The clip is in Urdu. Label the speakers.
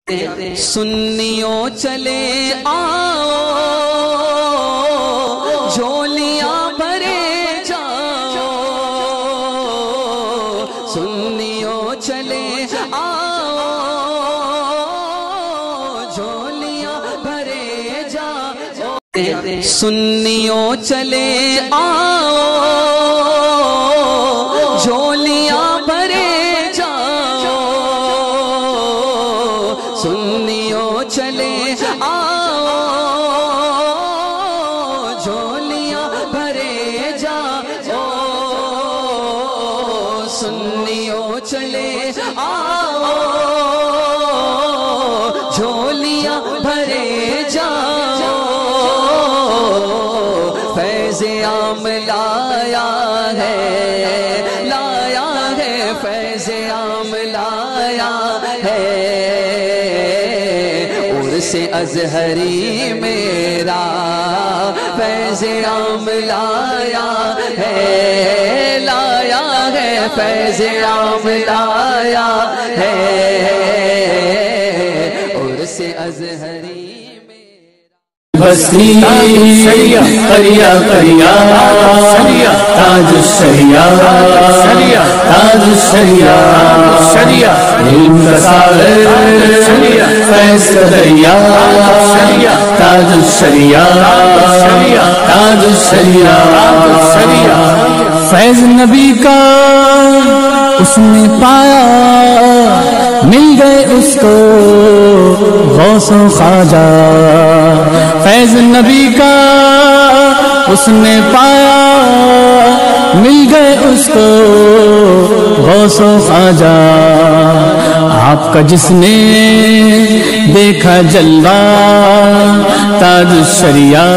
Speaker 1: سنیوں چلے آؤ جھولیاں بھرے جاؤ، سنیوں چلے آؤ جھولیاں بھرے جاؤ، سنیوں چلے آؤ جھولیاں بھرے جاؤ، سنیوں چلے آؤ جھولیاں بھرے جاؤ، سنیوں چلے آؤ جھولیاں بھرے جاؤ، فیض عام لایا ہے، لایا ہے فیض عام لایا ہے، عرس ازہری میرا فیض عام لایا ہے، لایا ہے فیض عام لایا ہے، عرس ازہری
Speaker 2: بستی قریہ قریہ تاج الشریعہ تاج الشریعہ علم کا ساغر فیض کا دریا تاج الشریعہ تاج الشریعہ فیض نبی کا اس نے پایا، مل گئے اس کو غوث و خواجہ، فیض نبی کا اس نے پایا، مل گئے اس کو غوث و خواجہ، آپ کا جس نے دیکھا جلوہ تاج الشریعہ